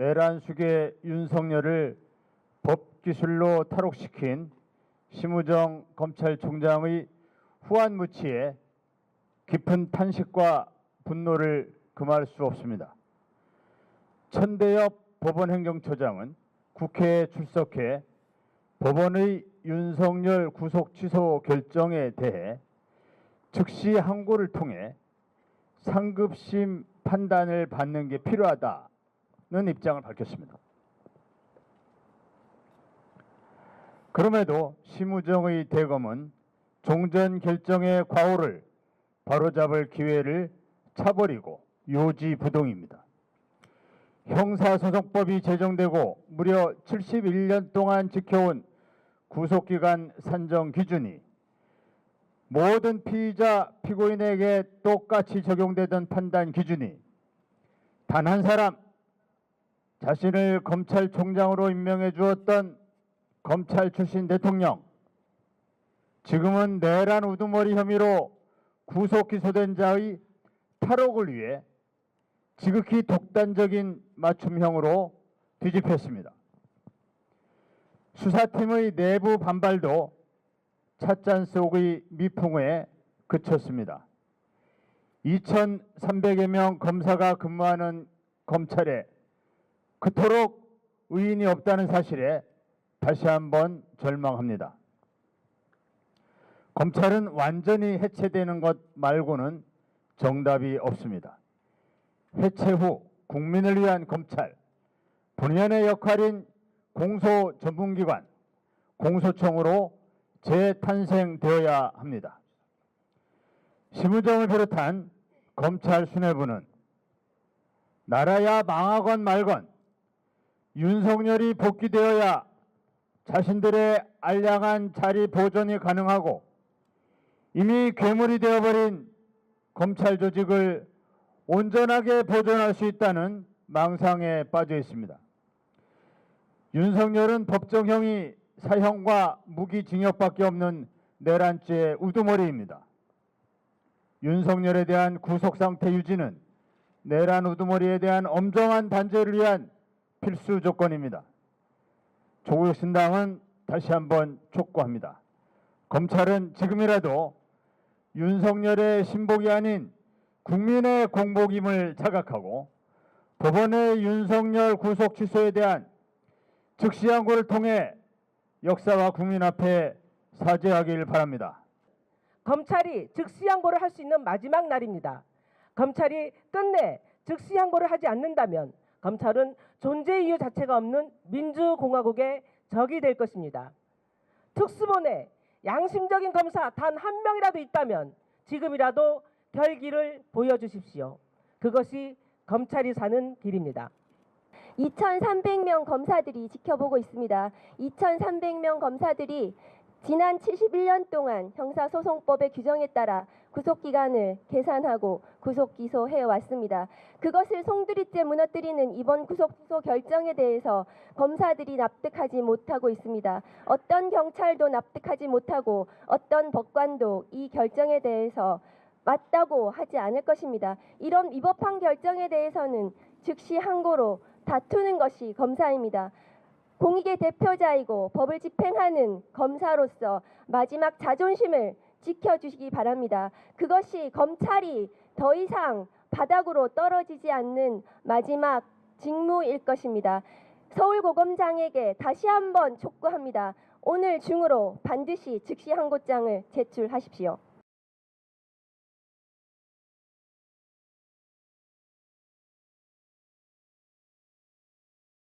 내란숙의 윤석열을 법기술로 탈옥시킨 심우정 검찰총장의 후안무치에 깊은 탄식과 분노를 금할 수 없습니다. 천대엽 법원행정처장은 국회에 출석해 법원의 윤석열 구속 취소 결정에 대해 즉시 항고를 통해 상급심 판단을 받는 게 필요하다는 입장을 밝혔습니다. 그럼에도 심우정의 대검은 종전 결정의 과오를 바로잡을 기회를 차버리고 요지부동입니다. 형사소송법이 제정되고 무려 71년 동안 지켜온 구속기간 산정 기준이 모든 피의자, 피고인에게 똑같이 적용되던 판단 기준이 단 한 사람, 자신을 검찰총장으로 임명해 주었던 검찰 출신 대통령, 지금은 내란 우두머리 혐의로 구속 기소된 자의 탈옥을 위해 지극히 독단적인 맞춤형으로 뒤집혔습니다. 수사팀의 내부 반발도 찻잔 속의 미풍에 그쳤습니다. 2,300여 명 검사가 근무하는 검찰에 그토록 의인이 없다는 사실에 다시 한번 절망합니다. 검찰은 완전히 해체되는 것 말고는 정답이 없습니다. 해체 후 국민을 위한 검찰, 본연의 역할인 공소전문기관, 공소청으로 재탄생되어야 합니다. 심우정을 비롯한 검찰 수뇌부는 나라야 망하건 말건 윤석열이 복귀되어야 자신들의 알량한 자리 보존이 가능하고 이미 괴물이 되어버린 검찰 조직을 온전하게 보존할 수 있다는 망상에 빠져 있습니다. 윤석열은 법정형이 사형과 무기징역밖에 없는 내란죄의 우두머리입니다. 윤석열에 대한 구속상태 유지는 내란 우두머리에 대한 엄정한 단죄를 위한 필수 조건입니다. 조국혁신당은 다시 한번 촉구합니다. 검찰은 지금이라도 윤석열의 신복이 아닌 국민의 공복임을 자각하고 법원의 윤석열 구속 취소에 대한 즉시 항고를 통해 역사와 국민 앞에 사죄하길 바랍니다. 검찰이 즉시 항고를 할 수 있는 마지막 날입니다. 검찰이 끝내 즉시 항고를 하지 않는다면 검찰은 존재 이유 자체가 없는 민주공화국의 적이 될 것입니다. 특수본에 양심적인 검사 단 한 명이라도 있다면 지금이라도 결기를 보여주십시오. 그것이 검찰이 사는 길입니다. 2,300명 검사들이 지켜보고 있습니다. 2,300명 검사들이 지난 71년 동안 형사소송법의 규정에 따라 구속기간을 계산하고 구속기소해 왔습니다. 그것을 송두리째 무너뜨리는 이번 구속기소 결정에 대해서 검사들이 납득하지 못하고 있습니다. 어떤 경찰도 납득하지 못하고 어떤 법관도 이 결정에 대해서 맞다고 하지 않을 것입니다. 이런 위법한 결정에 대해서는 즉시 항고로 다투는 것이 검사입니다. 공익의 대표자이고 법을 집행하는 검사로서 마지막 자존심을 지켜주시기 바랍니다. 그것이 검찰이 더 이상 바닥으로 떨어지지 않는 마지막 직무일 것입니다. 서울고검장에게 다시 한번 촉구합니다. 오늘 중으로 반드시 즉시 항고장을 제출하십시오.